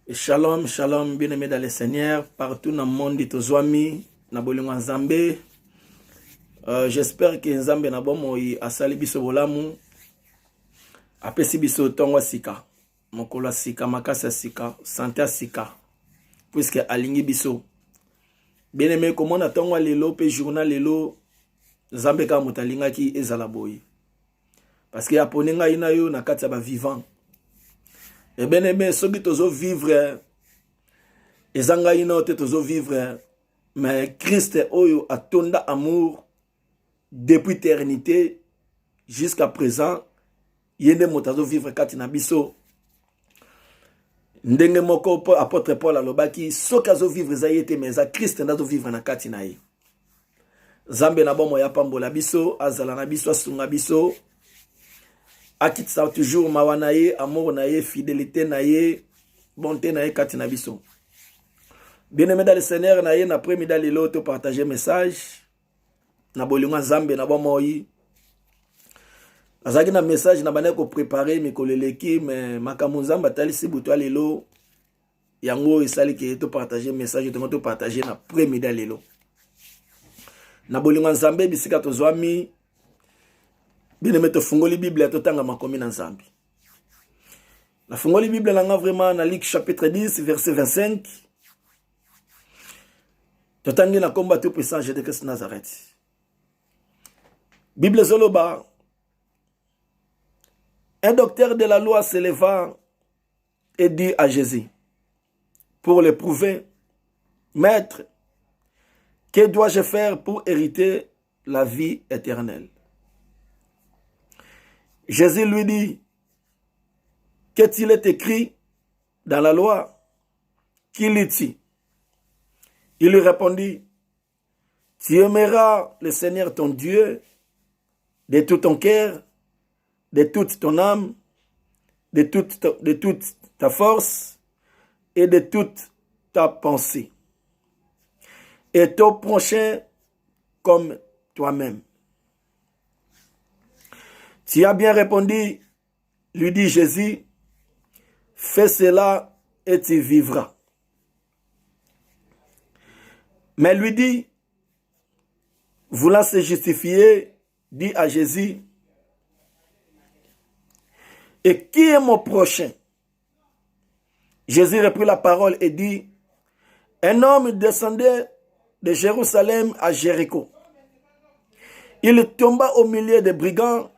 Shalom, shalom, bien-aimés dans le Seigneur, partout dans le monde, tozwami, na bolingo nzambe. J'espère que nzambe na bomo asali biso bolamu, apesi biso tongo sika, mokolo sika, makasa sika, santé sika, puisque alingi biso. Bien-aimé, comment na tongo lelo, pe journal lelo, nzambe ka mutalinga ki ezala boyi. Parce que aponenga ina yo na kati ya ba vivant. Et bien aimé, ceux qui tozo vivre, ezanga ino te tozo vivre, mais Christ oyo atonda amour depuis éternité jusqu'à présent, yende motazo vivre kati na biso. Ndenge moko apôtre Paul alobaki, soki azo vivre zayete mais Christ ndazo vivre na kati na ye. Zambe na bomo ya pambola biso, azala na biso, asunga biso. Akitsa toujours mawana ye, amour na ye, fidélité na ye, bonté na ye kati na biso. Bien-aimé dans le Seigneur na ye, na premier dans lelo to partager message. Na bolingo nzambe na bomoyi. Azaki na message na bana ko préparer mikoleleki mais makambo nzamba talisi buto lelo. Yango isali ke to partager message to partager na premier dans lelo. Na bolingo nzambe bisika tozwami. Bien-aimé, to fungoli Bible to tanga makomi na nzambi. La fungoli Bible langa vraiment na Luc chapitre 10 verset 25. To tangi na komba tout puissant Jésus de Christ Nazareth. Bible zoloba. Un docteur de la loi se leva et dit à Jésus, pour le prouver, Maître, que dois-je faire pour hériter la vie éternelle? Jésus lui dit, qu'est-il est écrit dans la loi? Qui lit-il? Il lui répondit, tu aimeras le Seigneur ton Dieu de tout ton cœur, de toute ton âme, de toute ta force et de toute ta pensée. Et ton prochain comme toi-même. Tu as bien répondu, lui dit Jésus, fais cela et tu vivras. Mais lui dit, voulant se justifier, dit à Jésus, et qui est mon prochain? Jésus reprit la parole et dit, un homme descendait de Jérusalem à Jéricho. Il tomba au milieu des brigands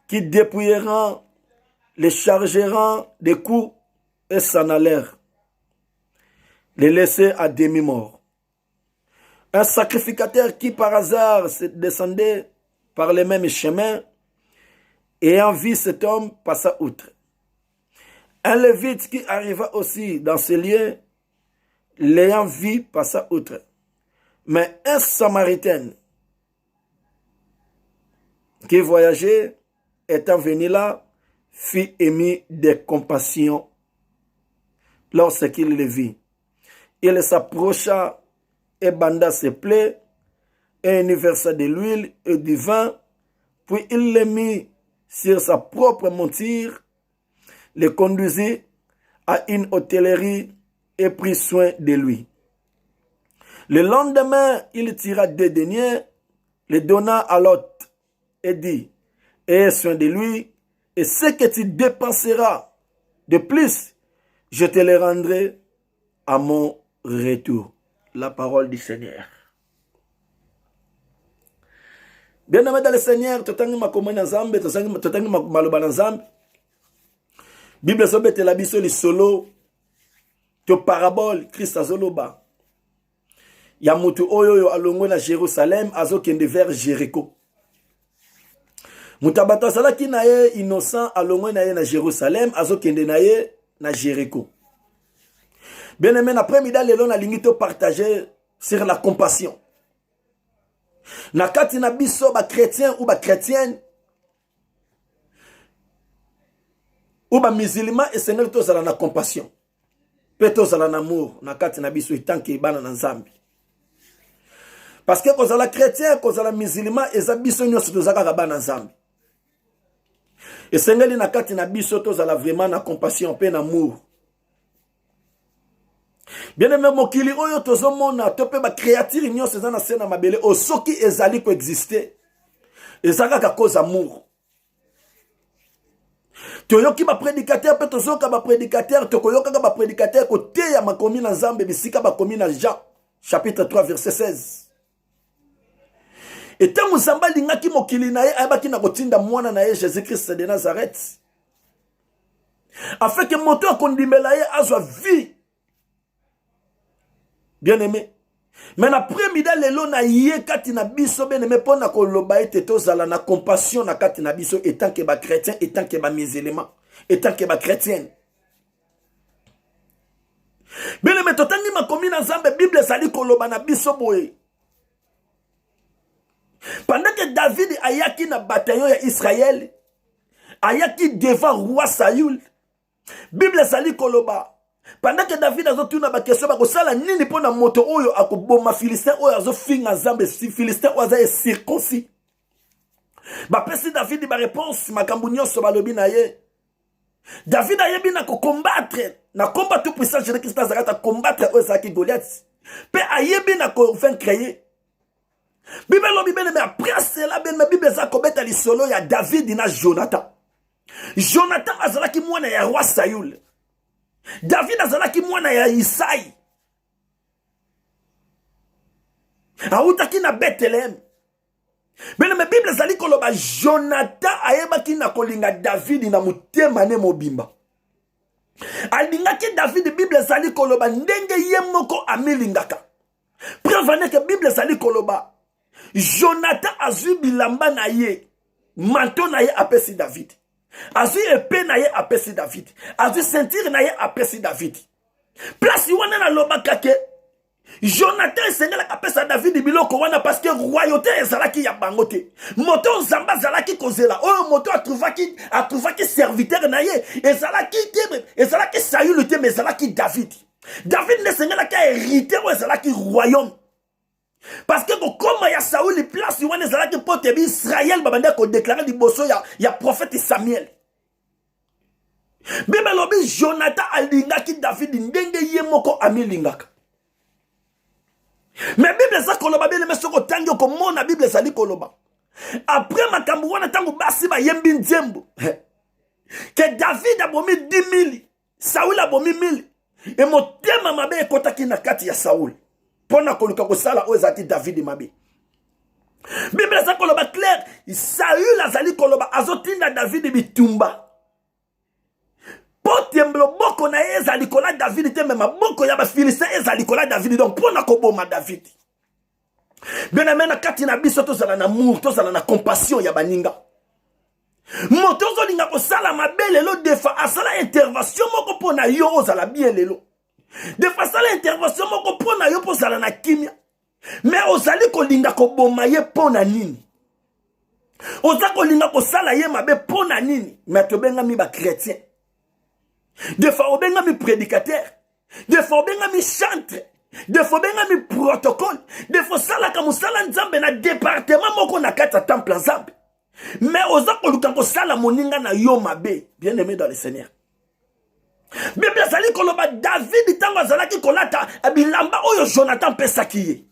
qui dépouilleront, les chargeront des coups et s'en allèrent, les laisser à demi-mort. Un sacrificateur qui par hasard descendait par les mêmes chemins, ayant vu cet homme, passa outre. Un lévite qui arriva aussi dans ce lieu, l'ayant vu, passa outre. Mais un samaritain qui voyageait, étant venu là, fit émis de compassion lorsqu'il le vit. Il s'approcha et banda ses plaies, et il versa de l'huile et du vin, puis il le mit sur sa propre monture, le conduisit à une hôtellerie et prit soin de lui. Le lendemain, il tira 2 deniers, les donna à l'hôte et dit, aie soin de lui, et ce que tu dépenseras de plus, je te le rendrai à mon retour. La parole du Seigneur. Bien-aimé dans le Seigneur, totangi makomani na Nzambe, totangi maloba na Nzambe. Bible sobete la biso li solo, to parabole Christ azoloba. Ya mutu oyo alongwe na Jérusalem, azokende vers Jéricho. Mutabato salaki na ye innocent alongwe na ye na Jérusalem, azokende na ye na Jéricho. Bien aimé, après-midi, lelo na lingi to partager sur la compassion. Na kati na biso ba chrétien ou ba chrétienne ou ba musulman et seigneur to zala na compassion. Peto zala na amour na kati na biso itanke bana na Nzambi. Parce que ko zala chrétien, ko zala musulman eza biso nyonso to zaka bana na Nzambi. Et seigneur na kati na biso to zala vraiment na compassion pe na amour. Bien aimé mokili oyo tozomona to pe ba créature nyonso eza na sena mabele o soki ezali ko exister ezaka ka cause amour. Toyoki ba prédicateur pe tozoka ba prédicateur tokoyoka ba prédicateur ko teya makomi na Nzambe bisika ba komi na Jean chapitre 3 verset 16. Et tant Nzamba lingaki mokili na ye ayebaki na kotinda mwana na ye Jésus-Christ de Nazareth afin que moto akondimela ye azwa vie. Bien aimé. Mais après mida lelo na ye kati na biso bien aimé pona ko loba ete tozala na compassion na kati na biso étant que ba chrétien étant que ba musulman étant que ba chrétien. Bien aimé totangi makomi na Nzambe Bible sali ko loba na biso boye. Pendant que David ayaki na bataillon ya Israël ayaki devant roi Saül Bible sali ko loba pendant que David azotuna ba question ba ko sala nini pona moto oyo akoboma Philistin oyo azofinga Nzambe si Philistin oyo aza circoncis ba pesi David ba réponse makambo nyonso balobi na ye David ayebi na ko combattre na combat tout puissant Jésus-Christ azaka combattre oyo saki Goliath pe ayebi na ko vaincre ye Bible lobi bene mais après cela ben ma Bible za kobeta lisolo ya David na Jonathan azalaki mwana ya roi Saül David azalaki mwana ya Isai autaki na Bethlehem. Bene me Bible zali koloba Jonathan ayebaki na kolinga David na mutema ne mobimba. Alingaki David Bible zali koloba ndenge ye moko amilingaka. Preuve que Bible zali koloba Jonathan azui bilamba na ye manteau na ye apesi David. Azui épée na ye apesi David. Azui ceinture na ye apesi David. Place wana na lobaka ke Jonathan esengela apesa David biloko wana parce que royauté ezalaki ya bango te. Moto Nzamba zalaki kozela. Oyo moto atrouvaki serviteur na ye. Ezalaki Saül te mais ezalaki David. David ne sengela ka hérité ou ezalaki royaume. Parce que comme ya Saül place wana ezalaki pote bi Israël babanda ko déclarer liboso ya prophète Samuel. Bible lobi Jonathan alingaki David ndenge ye moko amilingaka. Mais Bible za koloba bele mesoko tangi ko mona Bible zali koloba. Après makambo wana tango basi ba yembi nzembo. Que David abomi 10,000, Saül abomi 1,000. Et motema mabe ekotaki na kati ya Saül. Pona koluka ko sala ozati David mabe. Bible za koloba clair, Saül azali koloba azotinda David bitumba. Potemblo boko na ezali kola David te même boko ya ba Philistin ezali kola David donc pona ko boma David. Bien aimé na kati na biso to zala na amour, to zala na compassion ya baninga. Moto zo linga ko sala mabele lo defa asala intervention moko pona yo ozala bien lelo. Defa sala intervention moko pona yo po zala na kimia. Mais ozali ko linga ko boma ye pona nini? Oza ko linga ko sala ye mabe pona nini? Mais to benga mi ba chrétien. Des fois, on a mis prédicateur. Des fois, on a mis chantre. Des fois, on a mis protocole. Des fois, ça, là, comme ça, là, Nzambe, na département, moko na kata temple Nzambe. Mais, aux autres, quand ça, la moninga na yomabe, bien aimé dans le Seigneur. Bible, ça dit qu'on a David, tango, zalaki, kolata, abilamba, oyo, Jonathan, pesakiye.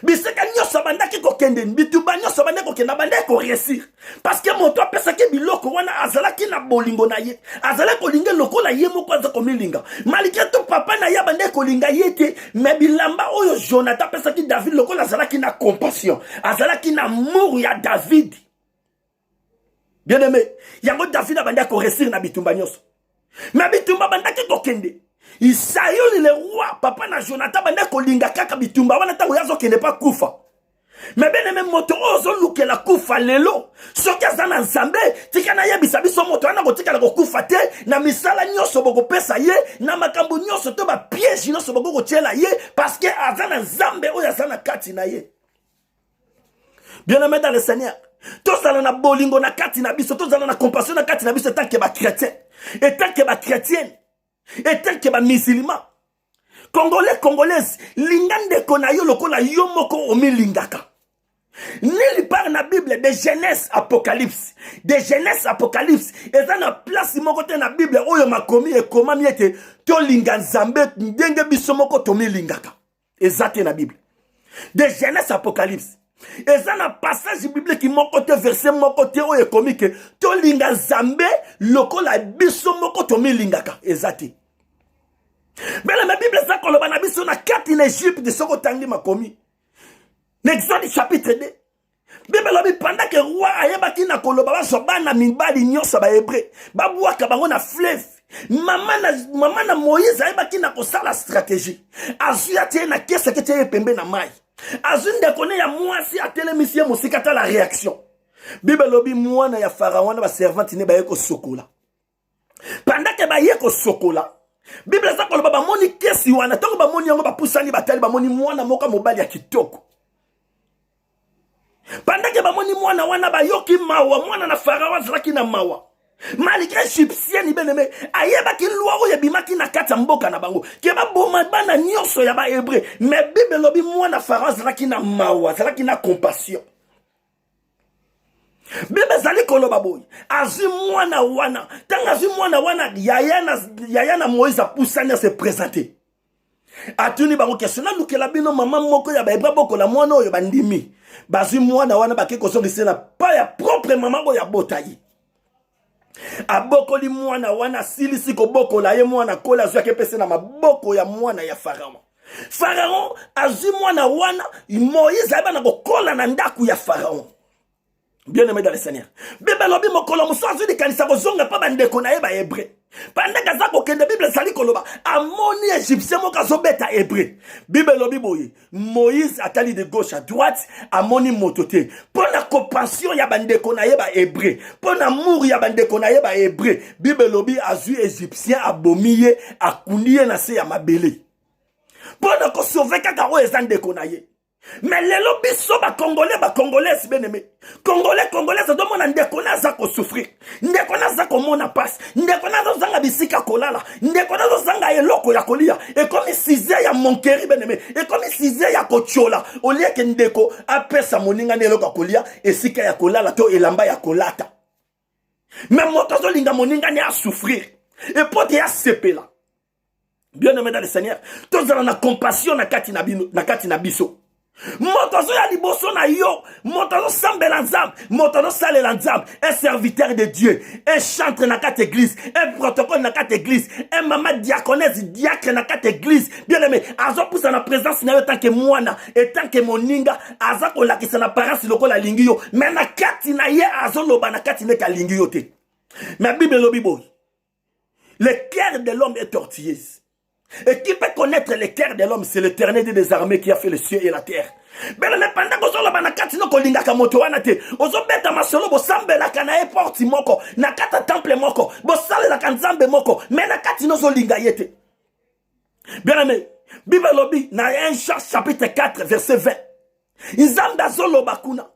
Biseka nyoso bandaki ko kenden bituba nyoso bandaki ko kenda bandaki ko réussir parce que moto apesaki biloko wana azalaki na bolingo na ye azalaki ko linga lokola ye moko aza ko milinga malika to papa na ya bandaki ko linga yete mais bilamba oyo Jonathan apesaki David lokola azalaki na compassion azalaki na amour ya David. Bien aimé yango David bandaki ko réussir na bitumba nyoso mais bitumba bandaki ko kende Saül le roi, papa na Jonathan bande kolinga kaka bitumba wana tango yazo kende pa kufa. Mais ben même moto ozo luke la kufa lelo. Soki azana Nzambe, tika na yebisa biso moto wana ko tika la kufa te, na misala nyoso boko pesa ye, na makambo nyoso to ba piège nyoso boko ko tiela ye parce que azana Nzambe o yazana kati na ye. Bien aimé dans le Seigneur. Tous allons na bolingo na kati na biso, tous allons na compassion na kati na biso tant que ba chrétien. Et tant que ba chrétienne. Et tel que ba musulman Congolais, Congolaises, lingande konayo lokola yo moko omi lingaka. Nulle part na Bible de Genèse Apocalypse. De Genèse Apocalypse. Et ça na place mon côté na Bible oyo makomi et comment miete to linga nzambe ndenge biso moko tomi lingaka. Ezate na Bible. De Genèse Apocalypse. Et ça na passage biblique qui mon côté verset mon côté oyo komi ke to linga nzambe lokola biso moko tomi lingaka. Ezate. Mais la Bible ça koloba na biso na kati na Égypte de soko tangi makomi. N'Exode chapitre 2. Bible lobi pendant que roi ayebaki na koloba ba sobana mibali nyonso ba hébreu ba bwaka bango na fleuve. Mama na Moïse ayebaki na kosala stratégie. Azu ya tie na kesa ke tie pembe na mai. Azu ndekone ya mwasi atelemisi ye musikata la réaction. Bible lobi mwana ya pharaon na ba servante ne ba yeko sokola. Pendant que ba yeko sokola Bible za koloba ba moni kesi wana toko ba moni yango ba pusani batali ba moni mwana moka mobali ya kitoko. Pendant que ba moni mwana wana ba yoki mawa mwana na pharaon zaki na mawa. Malgré égyptien ni beneme ayeba ki loi oyo bimaki na kata mboka na bango ke ba boma bana nyonso ya ba hébreu mais Bible lobi mwana pharaon zaki na mawa zaki na compassion. Bible zali koloba boy azu mwana wana tanga azu mwana wana yaya na Moïse pusani se présenter atuni bango question na lukela bino mama moko ya ba hébreu boko la mwana oyo bandimi bazu mwana wana bakeko songisi na pa ya propre mama oyo ya botayi abokoli mwana wana silisi ko bokola ye mwana kola azu yake pese na maboko ya mwana ya pharaon azu mwana wana Moïse ayeba na kokola na ndaku ya pharaon. Bien aimé dans le Seigneur. Bible lobi mokolo musazu di kanisa kozonga pa bandeko na ye ba hébreu. Pendant que zako kende Bible sali koloba amoni égyptien moka zobeta hébreu. Bible lobi boye Moïse atali de gauche à droite amoni motote. Pona compassion ya bandeko na ye ba hébreu. Pona amour ya bandeko na ye ba hébreu. Bible lobi azu égyptien abomiye akuniye na se ya mabele. Pona ko sauver kaka o ezandeko na ye. Mais les lobbies sont congolais bien-aimé. Congolais, ça doit mon ndeko na za ko souffrir. Ndeko na za ko mona passe. Ndeko na za zanga bisika kolala. Ndeko na za zanga eloko ya kolia. Et comme size ya monkeri bien-aimé. Et comme size ya kochola. Au lieu que ndeko apesa moninga ne eloko kolia et sika ya kolala to elamba ya kolata. Mais moto zo linga moninga ne a souffrir. Et pote ya sepela. Bien-aimé dans le Seigneur. Tous na compassion na kati na biso. Motozo ya liboso na yo, motozo sambela nzambe, motozo salela nzambe, un serviteur de Dieu, un chantre na kate église, un protocole na kate église, un maman diaconesse, diacre na kate église. Bien aimé, azo pousa na présence na yo tant que mwana et tant que moninga, azo ko lakisa na parents lokola lingi yo, mais na kati na ye azo loba na kati ne ka lingi yo te. Mais Bible lobi boy. Le cœur de l'homme est tortueuse. Et qui peut connaître le cœur de l'homme, c'est l'Éternel des armées qui a fait le ciel et la terre. Mais pendant que vous avez nakati no kolinga kamoto wana te, ozo beta masolo bo sambe la kana e porti moko, nakata temple moko, bo sale la kanzambe moko, mais nakati no zo linga yete. Bien aimé, Bible lobi na 1 chapitre 4 verset 20. Nzambe azolo bakuna.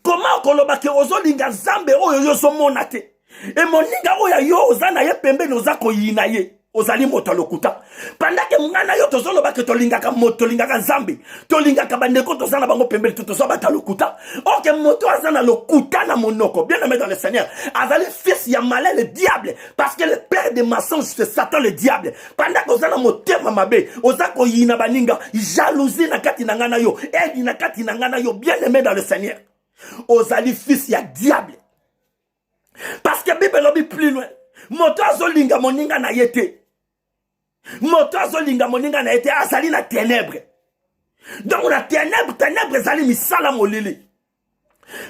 Comment koloba ke ozo linga nzambe oyo yo zo monate. Et moninga oya yo ozana ye pembe noza ko yina ye. Ozali moto lokuta. Pendant que mwana yo tozolo ba ke tolingaka moto lingaka nzambe. Tolingaka bandeko tozana bango pembele tozo bata lokuta. Ok moto azana lokuta na monoko. Bien aimé dans le Seigneur. Azali fils ya malin le diable. Parce que le père des mensonges c'est Satan le diable. Pendant que ozana motema mabe. Ozako yina baninga. Jalousie na kati na ngana yo. Edi na kati na ngana yo. Bien aimé dans le Seigneur. Ozali fils ya diable. Parce que Bible lobi plus loin. Moto azolinga moninga na yete. Moto azolinga moninga na yete azali na ténèbres. Donc la ténèbres zali misala molili.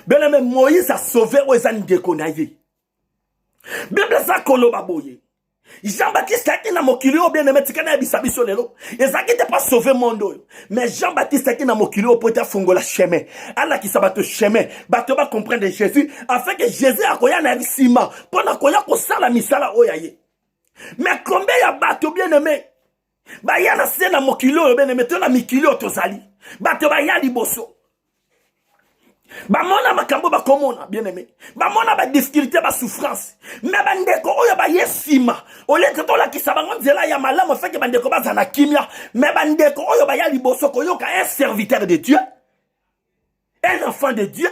Bien aimé Moïse a sauvé Oezan Dekonaye. Bible sa koloba boye. Jean-Baptiste a qui na mokilio bien aimé tikana bisabiso lelo. Ezaki te pas sauver monde. Mais Jean-Baptiste a qui na mokilio pour te fongola chemin. Allah qui sabato chemin. Bato ba comprendre Jésus afin que Jésus akoya na risima. Pona koya ko sala misala oyaye. Mais combien ya bato bien aimé? Ba ya na sena mokilio bien aimé to na mikilio tozali. Bato ba ya liboso. Ba mona makambo ba komona bien aimé. Ba mona ba difficulté ba souffrance. Mais bandeko oyo ba yesima. Ole to la kisabango nzela ya malamu fait que bandeko ba za na kimia. Mais bandeko oyo ba ya liboso koyoka un serviteur de Dieu. un enfant de Dieu,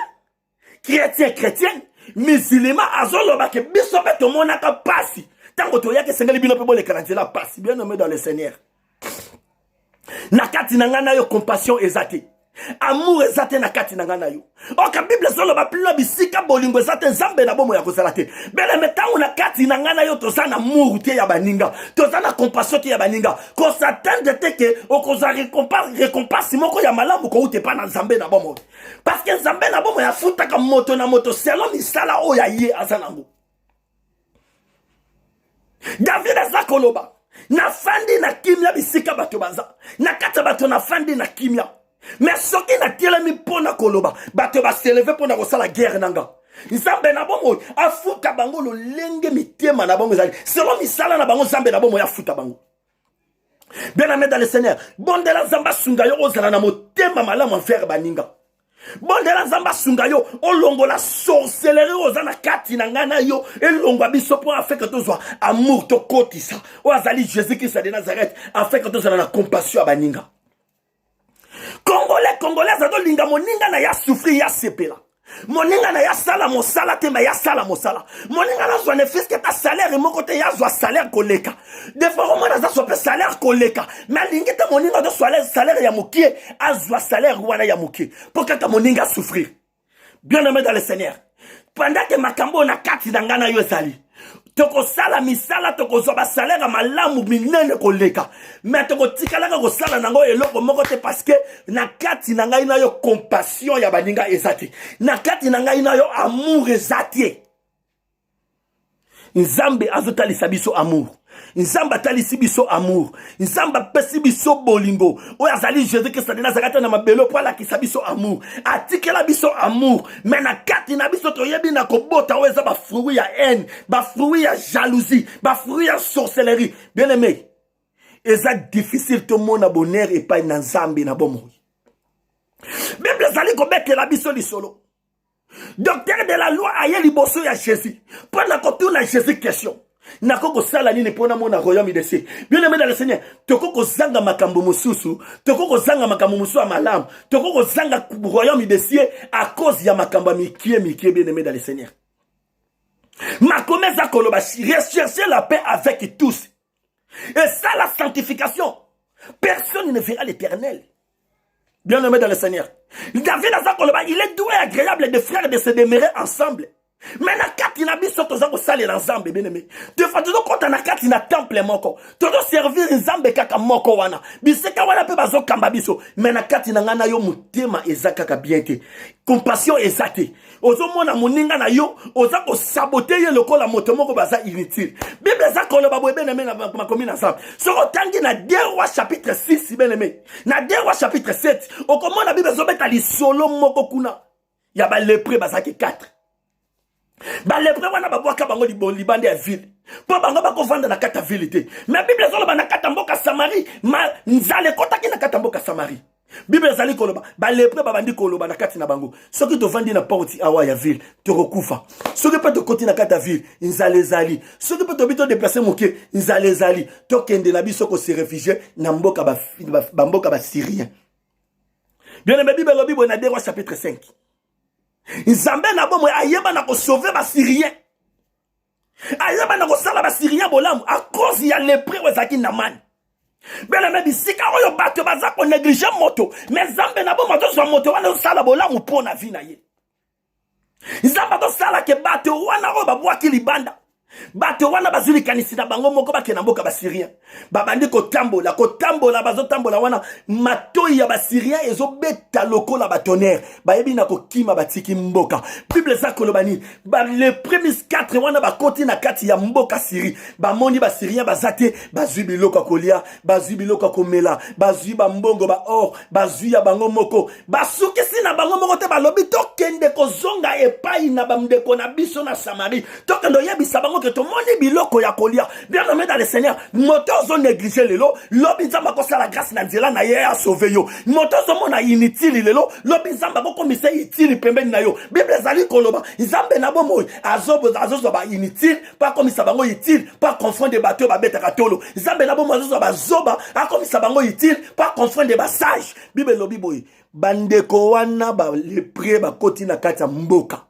chrétien, musulman, azoloba ke biso pe to monaka pasi. Tango to yake sengeli bino pe bole karantela pasi. Bien nommé dans le Seigneur. Nakati nangana yo compassion ezate. Amour ezate nakati nangana yo. Oka Bible zoloba plilo bisika bolingo ezate nzambe na bomo ya kozala te. Bele metango nakati nangana yo tozana amour te ya baninga. Tozana compassion te ya baninga. Ko s'attendre te ke okoza récompense moko ya malamu ko ute pa na nzambe na bomo. Parce que nzambe na bomo ya futa ka moto na moto selon misala o ya ye azanango. David azakoloba. Na fandi na kimia bisika bato baza. Na kata bato na fandi na kimia. Mais soki na tielemi pona koloba. Bato ba s'élever pona kosala guerre nanga. Nzambe na bomo afuta bango lo lenge mitema na bango zali. Selon misala na bango nzambe na bomo ya futa bango. Bien aimé dans le Seigneur. Bondela zamba sunga yo ozala na motema malamu envers baninga. Bondela zamba sunga yo olongo la sorcellerie ozana kati na ngana yo elongo biso po afin que tozwa amour to kotisa o azali Jésus Christ de Nazareth afin que tozala na compassion baninga. Congolais zato linga moninga na ya souffrir ya sepela. Moninga na ya sala mosala te ma ya sala mosala. Moninga na zwa ne fiske ta salaire moko te ya zwa salaire koleka. De fois mo na za so pe salaire koleka. Mais lingi te moninga do salaire ya mokie azwa salaire wana ya mokie. Pour que ta moninga souffrir. Bien aimé dans le Seigneur. Pendant que makambo na kati dangana yo sali. Toko sala misala toko zoba salaire malamu minene koleka. Mais toko tikalaka ko sala nango eloko moko te parce que na kati na ngai na yo compassion ya baninga ezati. Na kati na ngai na yo amour ezati. Nzambe azotalisa biso amour. Nzamba talisi biso amour. Nzamba pesi biso bolingo. Oya zali Jésus Christ de Nazareth na mabelo po la kisabiso amour. Atikela biso amour. Mais na kati na biso to yebi na kobota oza ba fruit ya haine, ba fruit ya jalousie, ba fruit ya sorcellerie. Bien aimé. Eza difficile to mona bonheur et pas na Nzambe na bomo. Bible zali ko betela biso li solo. Docteur de la loi aye liboso ya Jésus. Pour na kotuna Jésus question. Nakoko sala nini pona mona royaume de cieux. Bien aimé dans le Seigneur, tokoko zanga makambo mususu, tokoko zanga makambo musu a malam, tokoko zanga royaume de cieux à cause ya makambo mikie bien aimé dans le Seigneur. Makomeza koloba rechercher la paix avec tous. Et ça la sanctification. Personne ne verra l'Éternel. Bien aimé dans le Seigneur. David Azakoloba, il est doué et agréable de frères de se demeurer ensemble. Mais na kati na biso tozako sale na nzambe bien aimé. De fois tozo konta na kati na temple moko. Tozo servir nzambe kaka moko wana. Biseka wana pe bazo kamba biso. Mais na kati na ngana yo mutema ezaka ka bien te. Compassion ezate. Ozo mona moninga na yo ozako saboter ye lokola moto moko baza inutile. Bible zako lo babo bien aimé na makomi na nzambe. Soko tangi na 2 Rois chapitre 6 bien aimé. Na 2 Rois chapitre 7. Okomona Bible zo beta li solo moko kuna. Ya ba lepre bazaki 4. Ba lepre wana babwaka bango libande ya ville. Po bango bako vanda na kata ville te. Mais Bible zolo ba na kata mboka Samarie, ma nzale kotaki na kata mboka Samarie. Bible zali koloba, ba lepre babandi koloba na kati na bango. Soki to vandi na porti awa ya ville, to rokufa. Soki pa to koti na kata ville, nzale zali. Soki pa to bito déplacer moké, nzale zali. To kende na biso ko se réfugier na mboka ba mboka ba Syrien. Bien aimé Bible lobi bo na 2 Rois chapitre 5. Nzambe na bomo ayeba na ko sauver ba Syrien. Ayeba na ko sala ba Syrien bolamu à cause ya lepre wezaki na man. Bela me bisika oyo bato baza ko négliger moto, mais Nzambe na bomo to so moto wana sala bolamu pona vi na ye. Nzambe to sala ke bato wana o babwaki libanda. Bato wana bazuli kanisi na bango moko bakena mboka ba Syrien. Babandi ko tambola bazo tambola wana matoi ya ba Syrien ezo beta lokola ba tonnerre. Bayebi na ko kima batiki mboka. Bible za kolobani ba les premiers 4 wana ba koti na kati ya mboka Syrie. Ba moni ba Syrien bazate bazui biloko kolia, bazui biloko komela, bazui ba mbongo ba or, bazui ya bango moko. Basuki sina bango moko te balobi to kende ko zonga epai na bamdeko na biso na Samarie. To kendo yebisa bango que tout le monde est biloko ya kolia. Bien aimé dans le Seigneur, moteur zo négliger lelo, lobi nzamba ko la grâce na nzela na ye a sauver yo. Moteur zo mona inutile lelo, lobi nzamba ko komisa utile pembeni na yo. Bible zali koloba, nzambe na bomo azobo ba inutile, pas komisa bango utile, pas confondre des bateaux ba beta katolo. Nzambe na bomo azozo ba zoba, a komisa bango utile, pas confondre des sage. Bible lobi boy, bandeko wana ba le pré ba koti na kati ya mboka.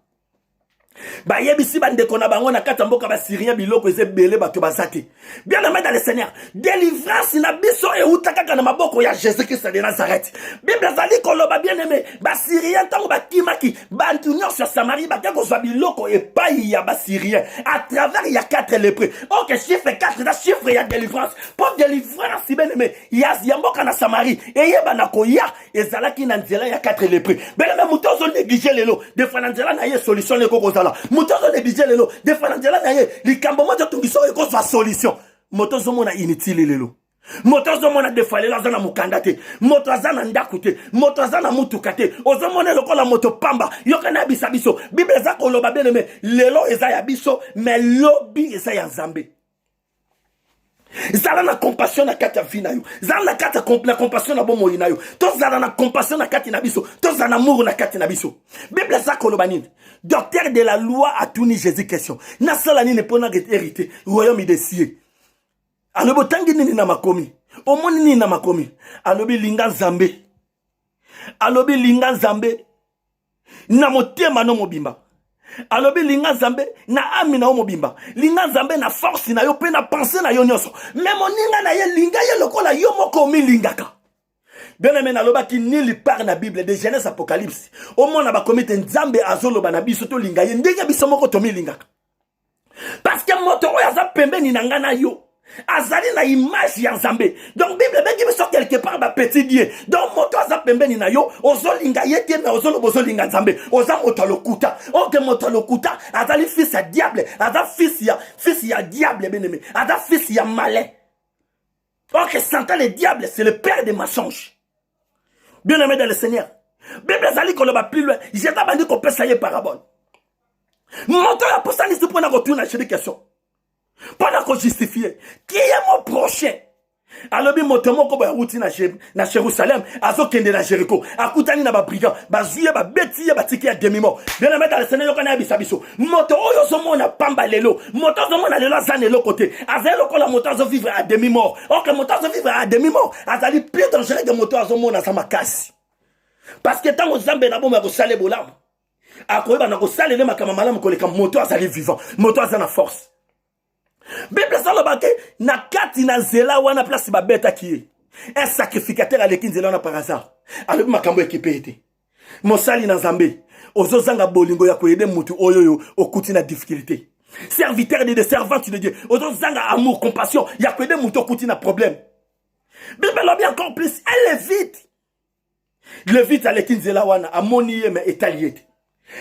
Ba yebisi bandeko na bango na kati mboka ba syrien biloko ezebele bato bazate. Bien aimé dans le Seigneur, délivrance na biso e utakaka na maboko ya Jésus Christ de Nazareth. Bible zali koloba bien aimé, ba syrien tango ba kimaki, ba ntunyo sur Samarie ba kako zwa biloko e pai ya ba syrien à travers il y a 4 lépreux. OK, chiffre 4 da chiffre ya délivrance. Pour délivrance bien aimé, ya mboka na Samarie et yeba na koya ezalaki na nzela ya 4 lépreux. Bien aimé mutozo négliger lelo, de fananzela na ye solution le kokozala. Motozo négliger lelo, de fananzela na ye likambo moto tungiso e kozwa solution. Motozo mona inutile lelo. Motozo mona defalela zana mukanda te. Moto azana ndaku te. Moto azana mutuka te. Ozo mona lokola moto pamba. Yoka na bisa biso. Bible za koloba bien aimé. Lelo eza ya biso, mais lobi eza ya Nzambe. Zala na compassion na kati ya vie na yo. Zala na kati ya compassion na bomo na yo. To zala na compassion na kati na biso. To zala na amour na kati na biso. Bible za koloba nini? Docteur de la loi a tuni Jésus question. Na sala nini pona hérité royaume de cieux. Alobi tangi nini na makomi. Omoni nini na makomi. Alobi linga Nzambe. Alobi linga Nzambe. Na motema no mobimba. Alobi linga Nzambe na ami na mobimba. Linga Nzambe na force na yo pe na pensée na yo nyonso. Même moninga na ye linga ye lokola yo moko mi lingaka. Bien aimé na loba ki nili par na Bible de Genèse Apocalypse. Au mona ba komite Nzambe azoloba na biso to linga ye ndenge biso moko to mi lingaka. Parce que moto oyo aza pembeni na ngana yo. Azali na image ya Nzambe. Donc Bible bengi biso quelque part ba petit dieu. Donc moto aza pembeni na yo, ozo linga yete mais ozo lobozo linga Nzambe. Oza moto lokuta. OK moto lokuta, azali fils ya diable, aza fils ya diable bien-aimé. Aza fils ya malin. OK, Satan le diable, c'est le père des mensonges. Bien-aimé dans le Seigneur. Bible azali koloba plus loin. J'ai pas bandi ko pesa ye parabole. Moto ya posani se pona retourner chez des questions. Pendant qu'on justifie, qui est mon prochain? Alors, bien, mon témoin, comme un routine na Jérusalem, à ce qu'il y a na Jéricho, à Koutani na ba brigand, ba zuye, ba bêtise, ba tiki à demi-mort. Bien, dans le Seigneur, on a bisabiso. Moto, oyo, somo, na pamba lelo. Moto, somo, na lelo, zane, l'autre côté. Azelo, ko la moto, zo vivre à demi-mort. Ok, moto, zo vivre à demi-mort. Azali, plus dangereux que moto, somo, na sama kasi. Parce que tant que Zambé na bon, ma ko sale bolam. A ko ba na ko sale le makama malam ko le kam moto, azali vivant. Moto, azana force. Bible salobake na kati na zela wana place ba beta ki un sacrificateur aleki nzela wana par hasard alobi makambo équipé ete mosali na Nzambe ozozanga bolingo ya koyede mutu oyoyo okuti na difficulté serviteur de servante de Dieu ozozanga amour compassion ya koyede mutu okuti na problème. Bible lobi encore plus elle est vite aleki nzela wana amoni ye mais etaliete.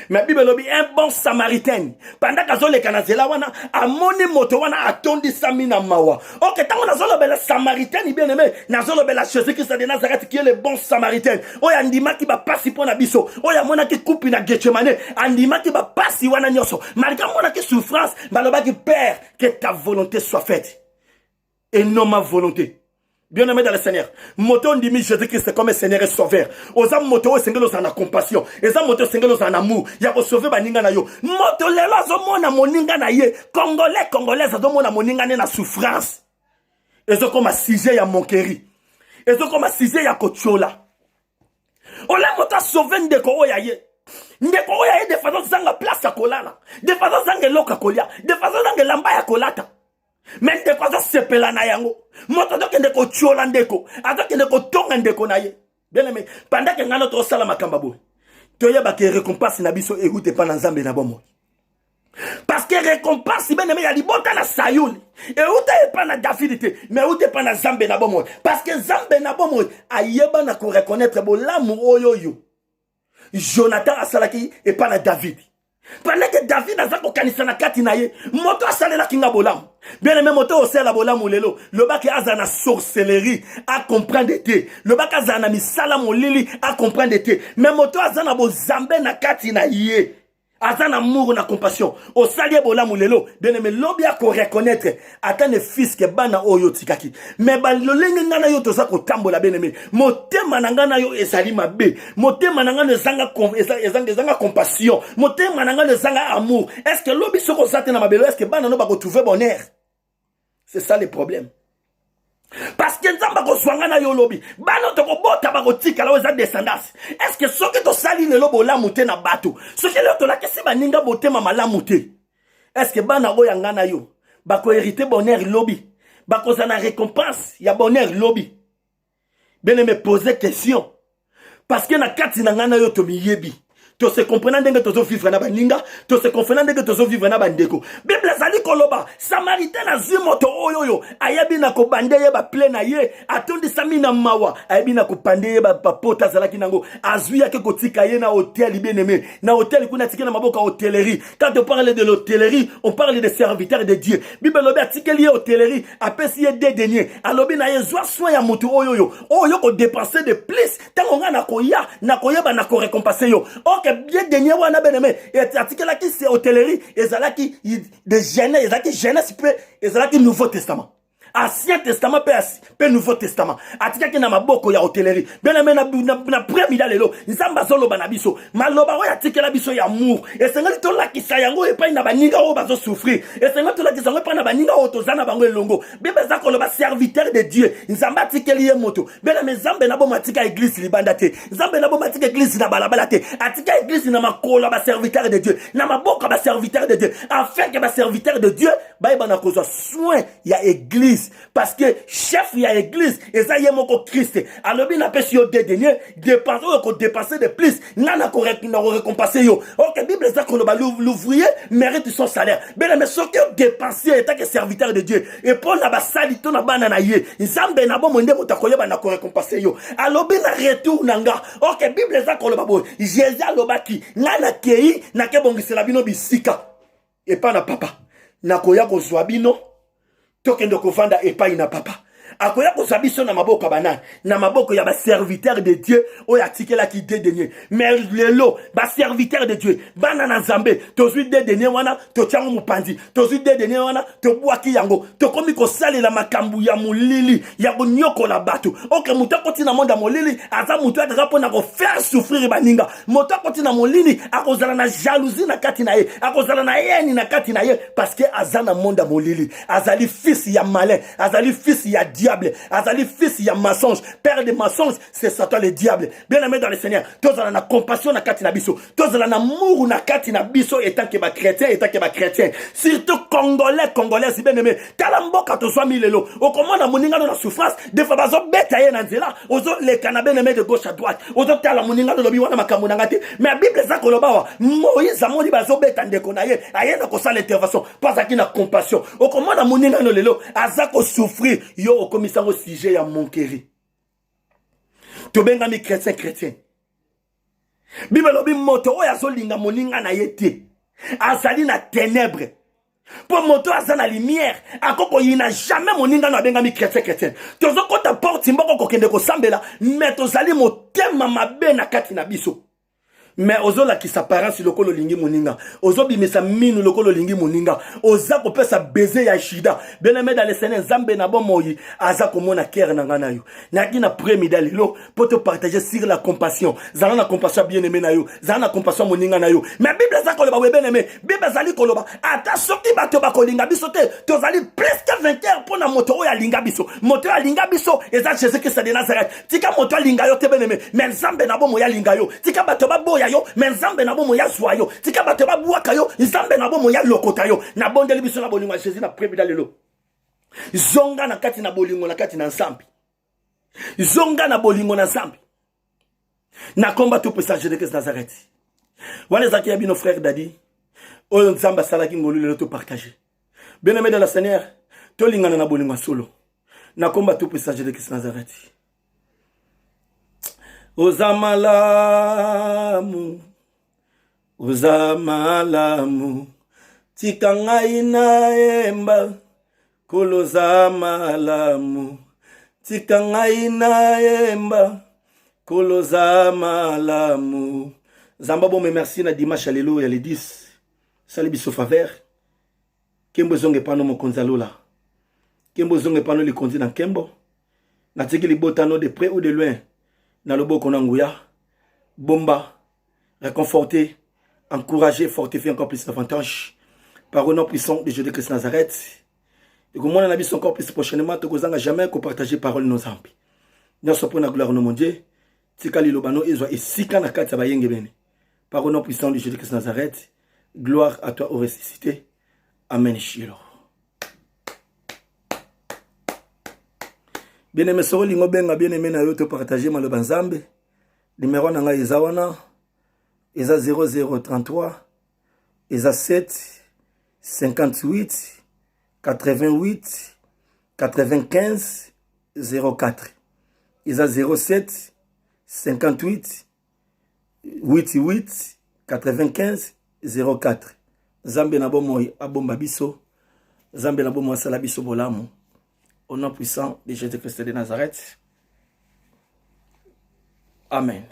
Mais Bible lobi un bon samaritain pendant qu'azole kanazela wana amoni moto wana atondi samina mawa. OK, tant on azolo bela samaritain bien aimé, nazolo bela Jésus Christ de Nazareth qui est le bon samaritain. Oya ndima ki ba pasi pona biso. Oya mona ki coupe na Gethsemane, andima ki ba pasi wana nyoso. Malgré mona ki souffrance, baloba ki Père, que ta volonté soit faite et non ma volonté. Bien-aimé dans le Seigneur, moto ndimi Jésus-Christ comme Seigneur et Sauveur. Oza moto sengelo za na compassion, eza moto sengelo za na amour, ya ko sauver baninga na yo. Moto lelo zo mona moninga na ye, congolais zo mona moninga na souffrance. Ezo comme sujet ya monkeri. Ezo comme sujet ya kochola. Ola moto sauver ndeko oya ye. Ndeko oya ye de façon zanga place ya kolala, de façon zanga loka kolia, de façon zanga lamba ya kolata. Mais de quoi ça sepela na yango moto doke ndeko chiola ndeko adoke ndeko tonga ndeko na ye. Bien aimé, pendant que ngano to sala makamba bo toyeba ke récompense na biso écoute pas na Nzambe na bomo. Parce que récompense bien aimé ya libota na Sayuni et uta pas na David te mais uta pas na Nzambe na bomo parce que Nzambe na bomo ayeba na ko reconnaître bo l'amour oyoyo Jonathan asalaki et pas na David. Pendant que David a zako kanisa na kati na ye, moto asalela kinga bolam. Bien aimé moto osela bolam lelo, le bak azana sorcellerie à comprendre te. Le bak azana misala molili à comprendre te. Mais moto azana bo zambe na kati na ye. Azan amour na compassion. Au salie bola mulelo. Bien aimé, lobi a ko reconnaître. Atan ne fils ke bana oyo tikaki. Mais ba lolenge ngana yo toza ko tambola bien aimé. Motema nangana yo ezali mabe. Motema nangana ezanga compassion. Motema nangana ezanga amour. Est-ce que lobi soko zate na mabelo? Est-ce que bana no ba ko trouver bonheur? C'est ça le problème. Parce que nzamba ko swanga na yo lobi bano to ko bota ba ko tika la oza descendance. Est-ce que soki to sali le lobo la muté na bato soki le to la kesi baninga botema malamu te? Est-ce que bana oya ngana yo ba ko hériter bonheur lobi ba ko zana récompense ya bonheur lobi? Bien me poser question parce que na kati na ngana yo to miyebi to se comprenant ndenge tozo vivre na baninga to se comprenant ndenge tozo vivre na bandeko. Bible zali koloba Samaritain na zimoto oyoyo ayabi na ko bandeye ba plena ye atondi samina mawa ayabi na ko pandeye ba pota zalaki nango azwi yake kotika ye na hôtel bien aimé na hôtel kuna tikena maboka hôtellerie. Quand on parle de l'hôtellerie on parle des serviteurs de Dieu. Bible lobi atikeli hôtellerie apesi ye des deniers alobi na ye zwa soin ya mutu oyoyo oyo ko dépenser de plus tango nga na ko ya na ko yeba na ko récompenser yo. OK bien dernier wana beneme et article qui c'est hôtellerie ezalaki de Genèse ezalaki Genèse pe ezalaki Nouveau Testament. Ancien Testament pe Nouveau Testament. Atika ki na maboko ya hôtellerie. Beneme na premier lelo nzamba zolo banabiso. Maloba oya tikela biso ya amour. Et sengali to la kisa yango e pa na baninga o bazo souffrir. Et sengali to la kisa yango e pa na baninga o tozana bango elongo. Bebe za ko loba serviteur de Dieu. Nzamba tikeli ye moto. Beneme zambe na bo matika église libanda te. Zambe na bo matika église na balabala te. Atika église na makola ba serviteur de Dieu. Na maboko ba serviteur de Dieu. Afin que ba serviteur de Dieu ba ibana kozwa soin ya église. Parce que chef ya église eza ye moko Christ alobi na pesi yo de dernier dépenser ko dépenser de plus nana ko récompenser yo. OK Bible ça ko l'ouvrier mérite son salaire mais ce que dépenser état que serviteur de Dieu et pour na ba salito na bana na ye nzambe na bo monde motakoyeba na ko récompenser yo alobi na retour nanga. OK Bible ça ko lo babo Jésus alobaki nana kei na ke bongisela bino bisika et pas na papa na koya ko zwa bino tokendo kovanda epai na papa akoya kozwa biso na maboko banani na maboko ya ba serviteur de Dieu oya tikela ki de denier mais lelo ba serviteur de Dieu bana na Nzambe tozwi de denier wana to tiango mupandi tozwi de denier wana to bwaki yango to komi ko salela makambu ya mulili ya bonyoko la bato. OK muto koti na monde molili aza muto aza pona ko faire souffrir baninga muto koti na molili akozala na jalousie na kati na ye akozala na yeni na kati na ye parce que aza na monde molili azali fils ya malin azali fils ya diable azali fils ya mensonge père de mensonge c'est Satan le diable. Bien aimé dans le Seigneur tozala na compassion na kati na biso tozala na amour na kati na biso étant que ba chrétien surtout congolais si bien aimé tala mboka tozwa milelo okomona moninga na souffrance des fois bazo beta ye na nzela ozo le canabé aimé de gauche à droite ozo tala moninga no lobi wana makambo na ngate mais Bible za ko loba wa Moïse amoni bazo beta ndeko na ye ayena ko sala intervention pas aki na compassion okomona moninga no lelo azako souffrir yo okomisango sujet ya monkeri to benga mi chrétien Bible lobi moto oya zolinga moninga na yete azali na ténèbres pour moto azana lumière akoko yina jamais moninga na benga mi chrétien tozo kota porte mboko kokende ko sambela mais tozali motema mabe na kati na biso. Mais ozola qui s'apparence lokolo lingi moninga ozobi mesa minu lokolo lingi moninga oza ko pesa baiser ya shida bien aimé dans le Seigneur Nzambe na bon moyi aza ko mona cœur na ngana yo na kina premier dalilo pour te partager sur la compassion zana na compassion bien aimé na yo zana na compassion moninga na yo mais Bible za ko loba bien aimé Bible zali ko loba ata soki bato ba ko linga biso te tozali presque 20 heures pour na moto ya linga biso moto ya linga biso eza Jésus Christ de Nazareth tika moto linga yo te bien aimé mais Nzambe na bon moya linga yo tika bato ba boya yo mais Nzambe na bomo ya zwa yo tika bato ba buaka yo Nzambe na bomo ya lokota yo na bondeli biso na bolingo Jésus na premier lelo zonga na kati na bolingo na kati na Nzambe zonga na bolingo na Nzambe na komba tout pesa Jésus Christ Nazareth wana zaki ya bino frère Dadi oyo Nzambe salaki ngolu lelo to partager bien aimé dans le Seigneur to lingana na bolingo solo na komba tout pesa Jésus Christ Nazareth. Uzamalamu tika ngai na emba kolozamalamu tika ngai na emba kolozamalamu Zamba bon me merci na dimanche alléluia les 10. Sali biso faveur. Kembo zonge pano mo konzalola. Kembo zonge pano li kondi na kembo. Na tiki li botano de près ou de loin. Na lobo konanguya. Bomba. Réconforter. Encourager, fortifier encore plus davantage. Par au nom puissant de Jésus-Christ Nazareth. Et comme on en a vu encore plus prochainement, tu n'as jamais partager parole nos ambi. Nous sommes pour la gloire de mon Dieu. Tikali lobano ezwa esika na kati ya bayenge bene. Par au nom puissant de Jésus-Christ Nazareth. Gloire à toi au ressuscité. Amen. Shilo. Bien-aimé soro lingo benga bien-aimé na yo te partager maloba nzambe. Numéro na nga eza wana eza 0033 eza 7 58 88 95 04 eza 07 58 88 95 04 Zambe na bomo abomba biso Zambe na bomo asala biso bolamu au nom puissant de Jésus-Christ de Nazareth. Amen.